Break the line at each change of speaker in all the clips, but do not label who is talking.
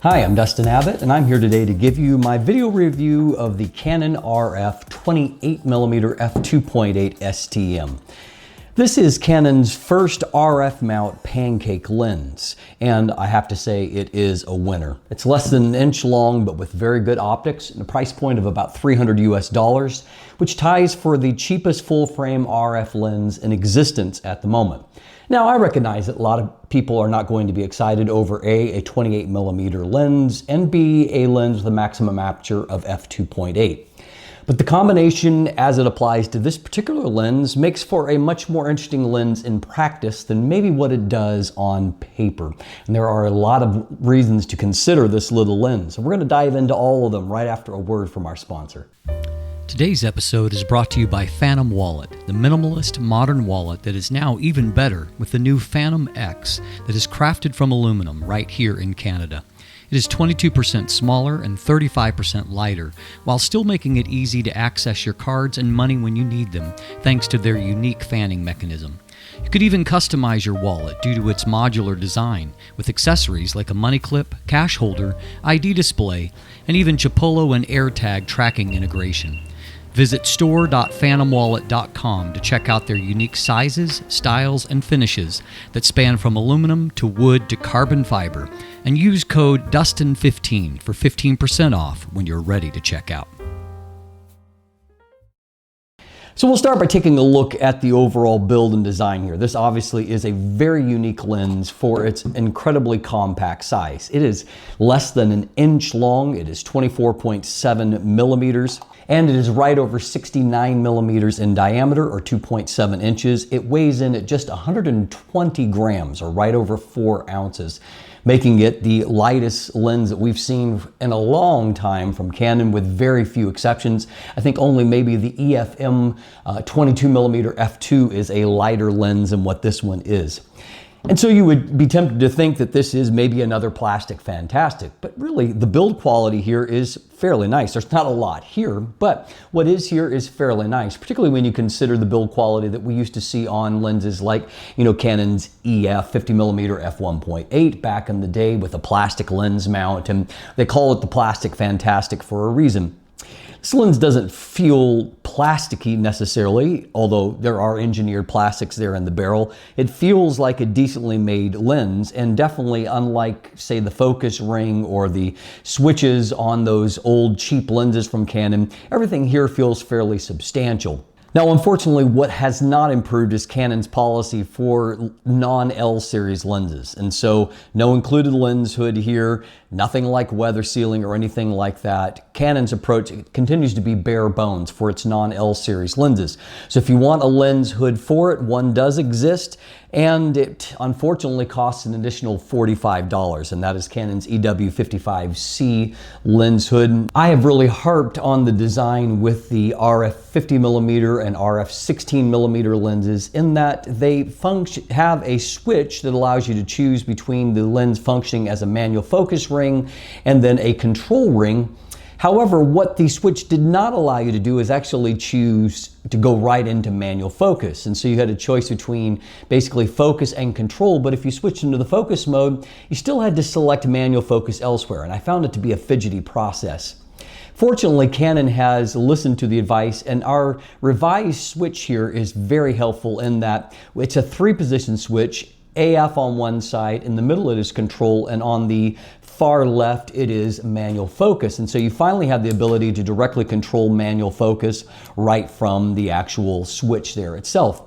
Hi, I'm Dustin Abbott, and I'm here today to give you my video review of the Canon RF 28mm F2.8 STM. This is Canon's first RF mount Pancake lens, and I have to say it is a winner. It's less than an inch long, but with very good optics and a price point of about $300 US, which ties for the cheapest full-frame RF lens in existence at the moment. Now, I recognize that a lot of people are not going to be excited over a 28mm lens, and B, a lens with a maximum aperture of f2.8. But the combination as it applies to this particular lens makes for a much more interesting lens in practice than maybe what it does on paper. And there are a lot of reasons to consider this little lens. And we're going to dive into all of them right after a word from our sponsor.
Today's episode is brought to you by Fantom Wallet, the minimalist modern wallet that is now even better with the new Fantom X that is crafted from aluminum right here in Canada. It is 22% smaller and 35% lighter, while still making it easy to access your cards and money when you need them, thanks to their unique fanning mechanism. You could even customize your wallet due to its modular design, with accessories like a money clip, cash holder, ID display, and even Chipolo and AirTag tracking integration. Visit store.fantomwallet.com to check out their unique sizes, styles, and finishes that span from aluminum to wood to carbon fiber, and use code DUSTIN15 for 15% off when you're ready to check out.
So we'll start by taking a look at the overall build and design here. This obviously is a very unique lens for its incredibly compact size. It is less than an inch long, it is 24.7 millimeters, and it is right over 69 millimeters in diameter, or 2.7 inches. It weighs in at just 120 grams, or right over 4 ounces, making it the lightest lens that we've seen in a long time from Canon, with very few exceptions. I think only maybe the EFM 22mm f2 is a lighter lens than what this one is. And so you would be tempted to think that this is maybe another plastic fantastic, but really the build quality here is fairly nice. There's not a lot here, but what is here is fairly nice, particularly when you consider the build quality that we used to see on lenses like, Canon's EF 50mm f1.8 back in the day with a plastic lens mount, and they call it the plastic fantastic for a reason. This lens doesn't feel plasticky necessarily, although there are engineered plastics there in the barrel. It feels like a decently made lens, and definitely unlike, say, the focus ring or the switches on those old cheap lenses from Canon, everything here feels fairly substantial. Now, unfortunately, what has not improved is Canon's policy for non-L series lenses. And so no included lens hood here, nothing like weather sealing or anything like that. Canon's approach continues to be bare bones for its non-L series lenses. So if you want a lens hood for it, one does exist, and it unfortunately costs an additional $45, and that is Canon's EW55C lens hood. I have really harped on the design with the RF 50mm and RF 16mm lenses in that they have a switch that allows you to choose between the lens functioning as a manual focus ring and then a control ring. However, what the switch did not allow you to do is actually choose to go right into manual focus. And so you had a choice between basically focus and control, but if you switched into the focus mode, you still had to select manual focus elsewhere, and I found it to be a fidgety process. Fortunately, Canon has listened to the advice, and our revised switch here is very helpful in that it's a 3-position switch. AF on one side, in the middle it is control, and on the far left it is manual focus. And so you finally have the ability to directly control manual focus right from the actual switch there itself.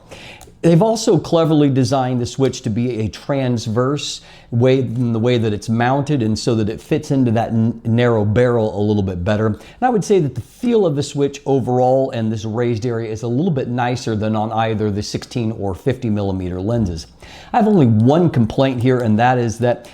They've also cleverly designed the switch to be a transverse way in the way that it's mounted, and so that it fits into that narrow barrel a little bit better. And I would say that the feel of the switch overall and this raised area is a little bit nicer than on either the 16 or 50mm lenses. I have only one complaint here, and that is that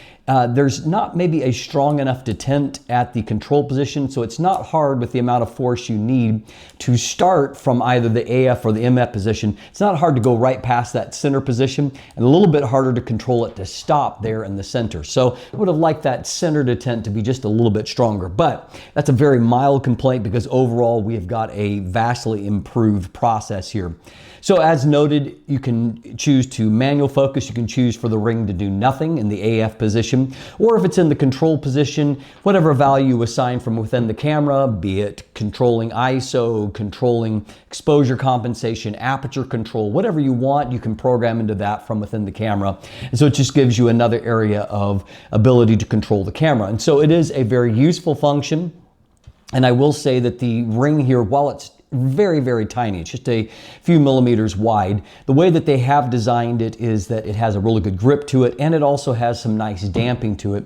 there's not maybe a strong enough detent at the control position, so it's not hard with the amount of force you need to start from either the AF or the MF position. It's not hard to go right past that center position, and a little bit harder to control it to stop there in the center. So I would have liked that center detent to be just a little bit stronger, but that's a very mild complaint because overall we have got a vastly improved process here. So as noted, you can choose to manual focus, you can choose for the ring to do nothing in the AF position, position, or if it's in the control position, whatever value you assign from within the camera, be it controlling ISO, controlling exposure compensation, aperture control, whatever you want, you can program into that from within the camera. And so it just gives you another area of ability to control the camera. And so it is a very useful function. And I will say that the ring here, while it's very, very tiny, it's just a few millimeters wide, the way that they have designed it is that it has a really good grip to it, and it also has some nice damping to it.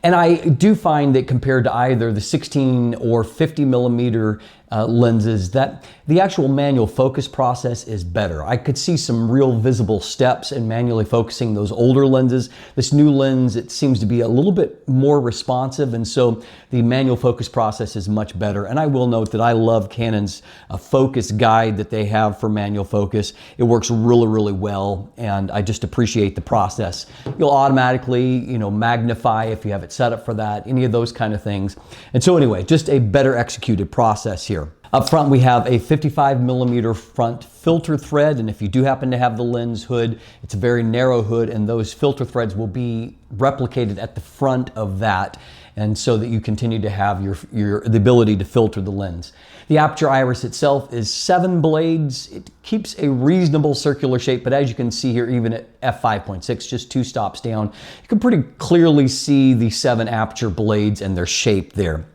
And I do find that compared to either the 16 or 50 millimeter lenses, that the actual manual focus process is better. I could see some real visible steps in manually focusing those older lenses. This new lens, it seems to be a little bit more responsive, and so the manual focus process is much better. And I will note that I love Canon's focus guide that they have for manual focus. It works really, really well, and I just appreciate the process. You'll automatically, magnify if you have it set up for that, any of those kind of things. And so anyway, just a better executed process here. Up front, we have a 55 millimeter front filter thread, and if you do happen to have the lens hood, it's a very narrow hood, and those filter threads will be replicated at the front of that, and so that you continue to have the ability to filter the lens. The aperture iris itself is 7 blades. It keeps a reasonable circular shape, but as you can see here, even at f5.6, just 2 stops down, you can pretty clearly see the 7 aperture blades and their shape there.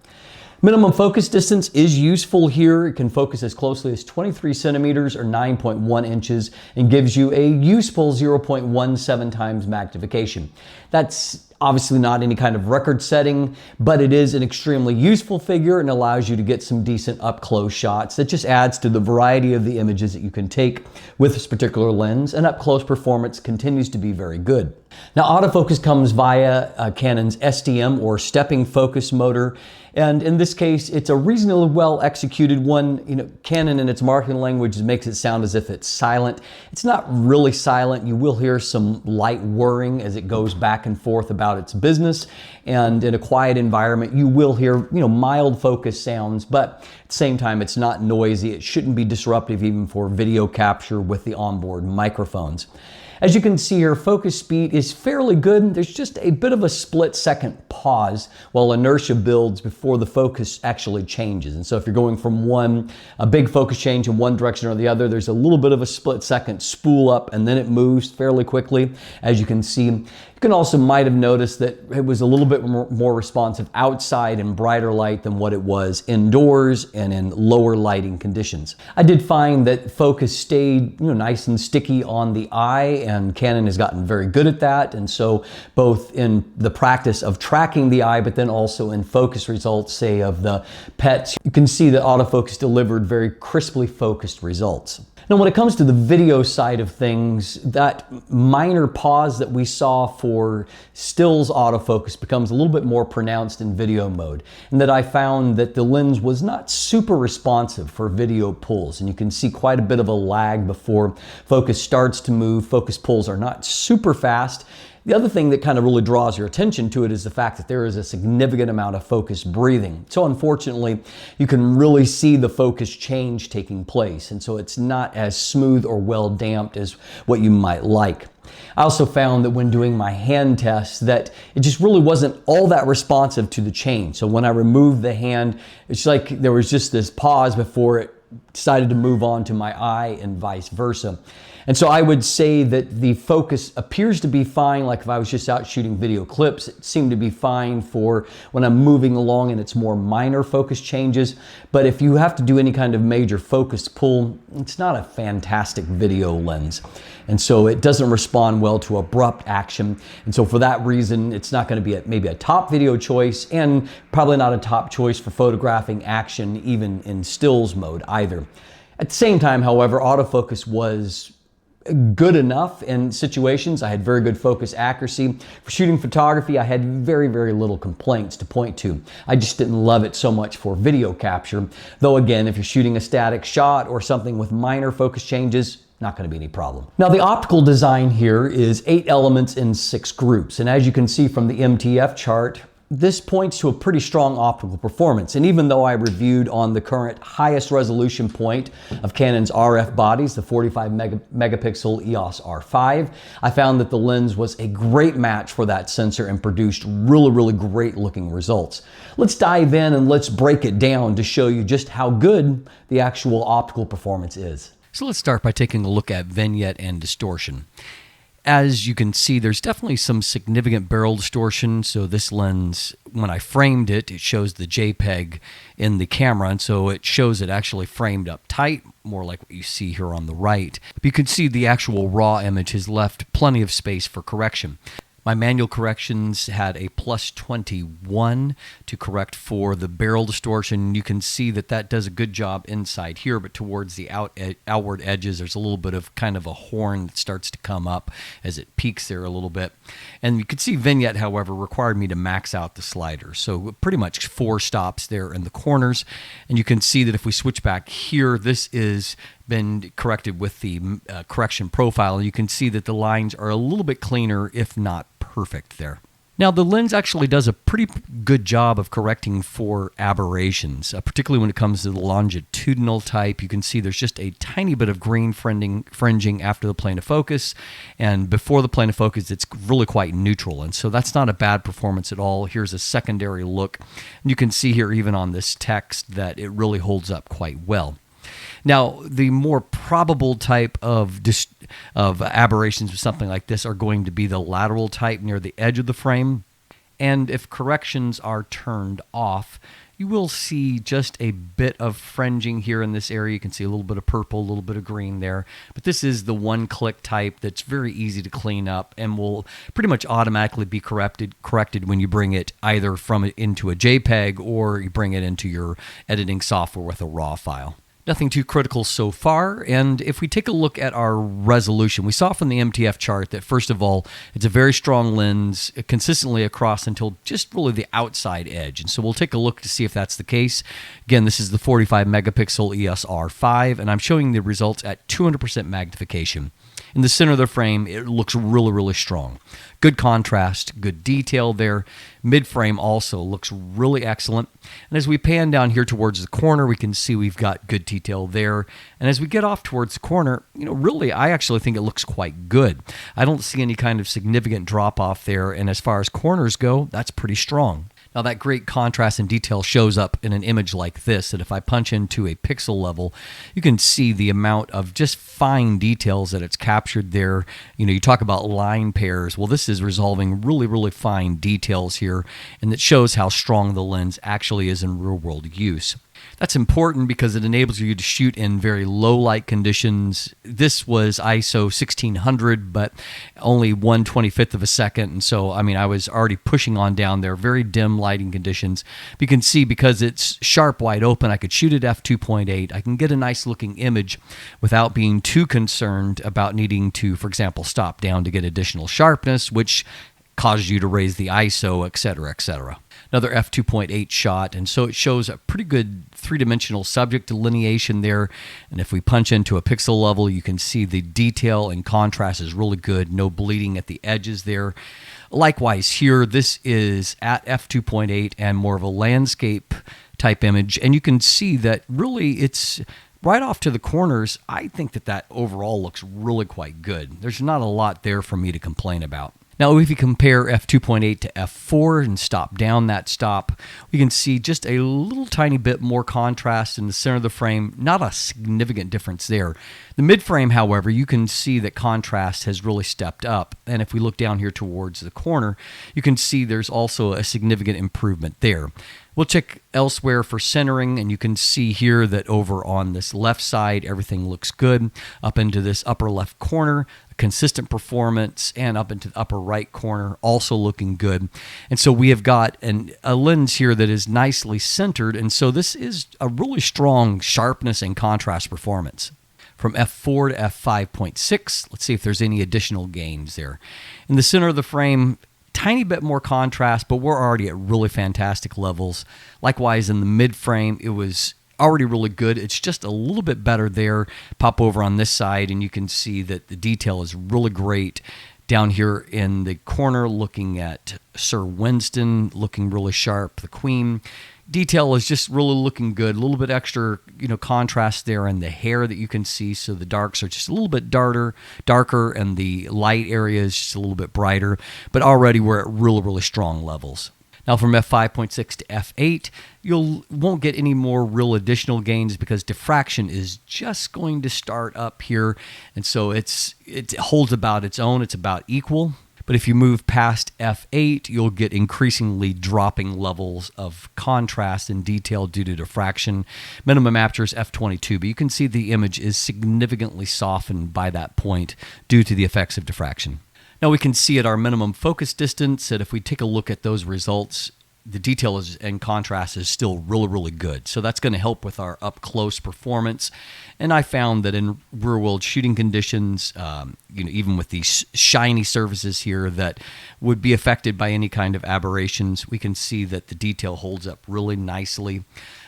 Minimum focus distance is useful here. It can focus as closely as 23 centimeters or 9.1 inches and gives you a useful 0.17 times magnification. That's obviously not any kind of record setting, but it is an extremely useful figure and allows you to get some decent up-close shots. That just adds to the variety of the images that you can take with this particular lens, and up-close performance continues to be very good. Now, autofocus comes via Canon's STM or stepping focus motor, and in this case, it's a reasonably well executed one. Canon in its marketing language makes it sound as if it's silent. It's not really silent. You will hear some light whirring as it goes back and forth about its business, and in a quiet environment, you will hear mild focus sounds, but at the same time, it's not noisy. It shouldn't be disruptive even for video capture with the onboard microphones. As you can see here, focus speed is fairly good. There's just a bit of a split-second pause while inertia builds before the focus actually changes. And so if you're going from a big focus change in one direction or the other, there's a little bit of a split-second spool up, and then it moves fairly quickly, as you can see. You can also might have noticed that it was a little bit more responsive outside in brighter light than what it was indoors and in lower lighting conditions. I did find that focus stayed nice and sticky on the eye, and Canon has gotten very good at that. And so both in the practice of tracking the eye, but then also in focus results, say of the pets, you can see that autofocus delivered very crisply focused results. Now, when it comes to the video side of things, that minor pause that we saw for stills autofocus becomes a little bit more pronounced in video mode, and that I found that the lens was not super responsive for video pulls, and you can see quite a bit of a lag before focus starts to move. Focus pulls are not super fast. The other thing that kind of really draws your attention to it is the fact that there is a significant amount of focus breathing. So unfortunately, you can really see the focus change taking place, and so it's not as smooth or well damped as what you might like. I also found that when doing my hand tests that it just really wasn't all that responsive to the change. So when I removed the hand, it's like there was just this pause before it decided to move on to my eye and vice versa. And so I would say that the focus appears to be fine. Like if I was just out shooting video clips, it seemed to be fine for when I'm moving along and it's more minor focus changes. But if you have to do any kind of major focus pull, it's not a fantastic video lens. And so it doesn't respond well to abrupt action. And so for that reason, it's not going to be maybe a top video choice, and probably not a top choice for photographing action, even in stills mode either. At the same time, however, autofocus was good enough in situations. I had very good focus accuracy. For shooting photography, I had very, very little complaints to point to. I just didn't love it so much for video capture. Though again, if you're shooting a static shot or something with minor focus changes, not going to be any problem. Now, the optical design here is 8 elements in 6 groups. And as you can see from the MTF chart, this points to a pretty strong optical performance. And even though I reviewed on the current highest resolution point of Canon's RF bodies, the 45 megapixel EOS R5, I found that the lens was a great match for that sensor and produced really great looking results. Let's dive in and let's break it down to show you just how good the actual optical performance is.
So let's start by taking a look at vignette and distortion. As you can see, there's definitely some significant barrel distortion. So this lens, when I framed it, it shows the JPEG in the camera, and so it shows it actually framed up tight, more like what you see here on the right. But you can see the actual raw image has left plenty of space for correction. My manual corrections had a plus 21 to correct for the barrel distortion. You can see that that does a good job inside here, but towards the outward edges, there's a little bit of kind of a horn that starts to come up as it peaks there a little bit. And you can see vignette, however, required me to max out the slider. So pretty much 4 stops there in the corners. And you can see that if we switch back here, this is been corrected with the correction profile. You can see that the lines are a little bit cleaner, if not perfect there. Now, the lens actually does a pretty good job of correcting for aberrations, particularly when it comes to the longitudinal type. You can see there's just a tiny bit of green fringing after the plane of focus, and before the plane of focus, it's really quite neutral, and so that's not a bad performance at all. Here's a secondary look, and you can see here even on this text that it really holds up quite well. Now, the more probable type of aberrations with something like this are going to be the lateral type near the edge of the frame. And if corrections are turned off, you will see just a bit of fringing here in this area. You can see a little bit of purple, a little bit of green there. But this is the one-click type that's very easy to clean up and will pretty much automatically be corrected when you bring it either into a JPEG or you bring it into your editing software with a RAW file. Nothing too critical so far, and if we take a look at our resolution, we saw from the MTF chart that first of all, it's a very strong lens consistently across until just really the outside edge, and so we'll take a look to see if that's the case. Again, this is the 45 megapixel EOS R5, and I'm showing the results at 200% magnification. In the center of the frame, it looks really strong. Good contrast, good detail there. Mid-frame also looks really excellent. And as we pan down here towards the corner, we can see we've got good detail there. And as we get off towards the corner, really, I actually think it looks quite good. I don't see any kind of significant drop-off there. And as far as corners go, that's pretty strong. Now, that great contrast and detail shows up in an image like this, that if I punch into a pixel level, you can see the amount of just fine details that it's captured there. You talk about line pairs. Well, this is resolving really fine details here, and it shows how strong the lens actually is in real-world use. That's important because it enables you to shoot in very low light conditions. This was ISO 1600, but only 1/25 of a second. And so, I was already pushing on down there, very dim lighting conditions. But you can see because it's sharp wide open, I could shoot at f2.8. I can get a nice looking image without being too concerned about needing to, for example, stop down to get additional sharpness, which causes you to raise the ISO, etc., etc. Another f2.8 shot, and so it shows a pretty good three-dimensional subject delineation there. And if we punch into a pixel level, you can see the detail and contrast is really good. No bleeding at the edges there. Likewise here, this is at f2.8 and more of a landscape type image, and you can see that really it's right off to the corners. I think that overall looks really quite good. There's not a lot there for me to complain about. Now, if you compare f2.8 to f4 and stop down that stop, we can see just a little tiny bit more contrast in the center of the frame. Not a significant difference there. The mid-frame, however, you can see that contrast has really stepped up. And if we look down here towards the corner, you can see there's also a significant improvement there. We'll check elsewhere for centering, and you can see here that over on this left side, everything looks good. Up into this upper left corner, consistent performance, and up into the upper right corner, also looking good. And so we have got a lens here that is nicely centered, and so this is a really strong sharpness and contrast performance. From f4 to f5.6, let's see if there's any additional gains there. In the center of the frame, tiny bit more contrast, but we're already at really fantastic levels. Likewise, in the mid frame, it was already really good. It's just a little bit better there. Pop over on this side, and you can see that the detail is really great. Down here in the corner, looking at Sir Winston, looking really sharp. The Queen detail is just really looking good. A little bit extra, contrast there in the hair that you can see. So the darks are just a little bit darker, and the light area is just a little bit brighter. But already we're at really, really strong levels. Now from f5.6 to f8, you won't get any more real additional gains because diffraction is just going to start up here. And so it holds about its own. It's about equal. But if you move past f8, you'll get increasingly dropping levels of contrast and detail due to diffraction. Minimum aperture is f22, but you can see the image is significantly softened by that point due to the effects of diffraction. Now we can see at our minimum focus distance that if we take a look at those results, the detail and contrast is still really, really good. So that's going to help with our up-close performance. And I found that in real-world shooting conditions, even with these shiny surfaces here that would be affected by any kind of aberrations, we can see that the detail holds up really nicely.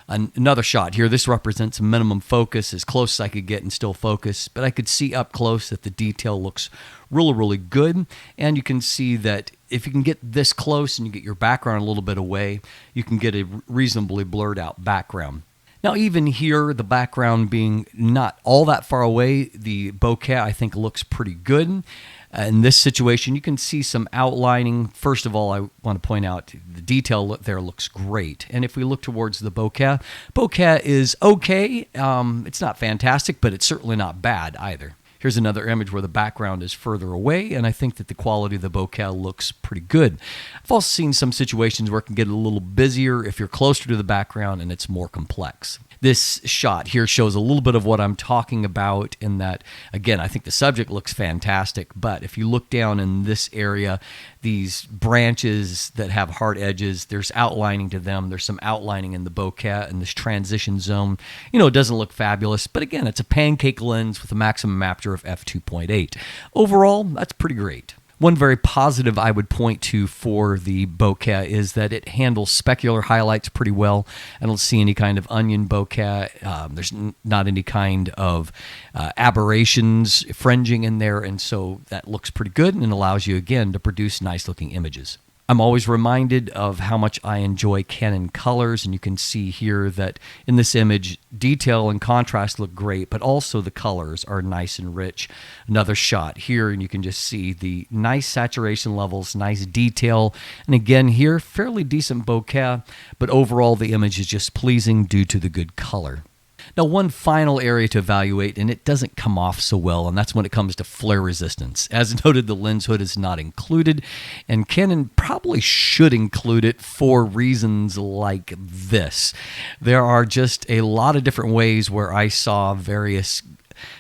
Another shot here, this represents minimum focus, as close as I could get and still focus, but I could see up close that the detail looks really, really good. And you can see that if you can get this close and you get your background a little bit away, you can get a reasonably blurred out background. Now, even here, the background being not all that far away, the bokeh, I think, looks pretty good. In this situation, you can see some outlining. First of all, I want to point out the detail there looks great. And if we look towards the bokeh is okay. It's not fantastic, but it's certainly not bad either. Here's another image where the background is further away, and I think that the quality of the bokeh looks pretty good. I've also seen some situations where it can get a little busier if you're closer to the background and it's more complex. This shot here shows a little bit of what I'm talking about in that, again, I think the subject looks fantastic, but if you look down in this area, these branches that have hard edges, there's outlining to them. There's some outlining in the bokeh and this transition zone. It doesn't look fabulous, but again, it's a Pancake lens with a maximum aperture of f2.8. Overall, that's pretty great. One very positive I would point to for the bokeh is that it handles specular highlights pretty well. I don't see any kind of onion bokeh. There's not any kind of aberrations, fringing in there, and so that looks pretty good and allows you, again, to produce nice-looking images. I'm always reminded of how much I enjoy Canon colors, and you can see here that in this image, detail and contrast look great, but also the colors are nice and rich. Another shot here, and you can just see the nice saturation levels, nice detail, and again here, fairly decent bokeh, but overall the image is just pleasing due to the good color. Now, one final area to evaluate, and it doesn't come off so well, and that's when it comes to flare resistance. As noted, the lens hood is not included, and Canon probably should include it for reasons like this. There are just a lot of different ways where I saw various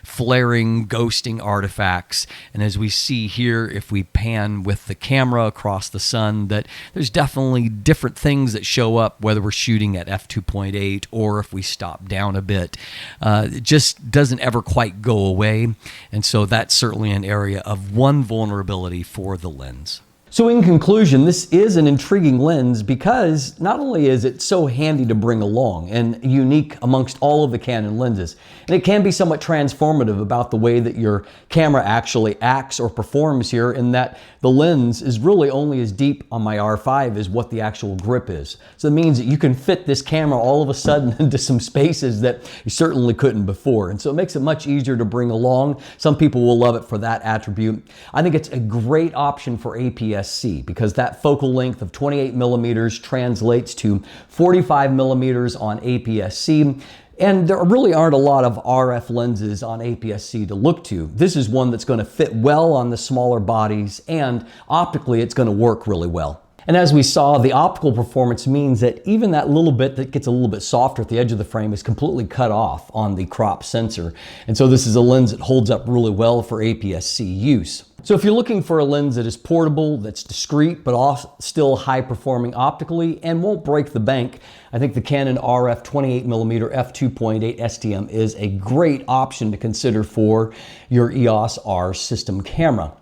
flaring, ghosting artifacts. And as we see here, if we pan with the camera across the sun, that there's definitely different things that show up, whether we're shooting at f2.8 or if we stop down a bit. It just doesn't ever quite go away. And so that's certainly an area of one vulnerability for the lens.
So in conclusion, this is an intriguing lens because not only is it so handy to bring along and unique amongst all of the Canon lenses, and it can be somewhat transformative about the way that your camera actually acts or performs here, in that the lens is really only as deep on my R5 as what the actual grip is. So it means that you can fit this camera all of a sudden into some spaces that you certainly couldn't before. And so it makes it much easier to bring along. Some people will love it for that attribute. I think it's a great option for APS-C because that focal length of 28 millimeters translates to 45 millimeters on APS-C. And there really aren't a lot of RF lenses on APS-C to look to. This is one that's going to fit well on the smaller bodies, and optically it's going to work really well. And as we saw, the optical performance means that even that little bit that gets a little bit softer at the edge of the frame is completely cut off on the crop sensor. And so this is a lens that holds up really well for APS-C use. So if you're looking for a lens that is portable, that's discreet, but still high performing optically and won't break the bank, I think the Canon RF 28mm F2.8 STM is a great option to consider for your EOS R system camera.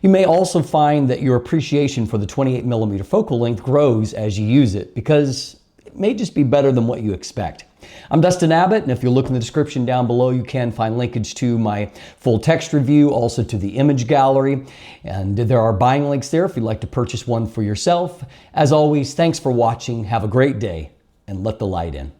You may also find that your appreciation for the 28mm focal length grows as you use it because it may just be better than what you expect. I'm Dustin Abbott, and if you look in the description down below, you can find linkage to my full text review, also to the image gallery, and there are buying links there if you'd like to purchase one for yourself. As always, thanks for watching, have a great day, and let the light in.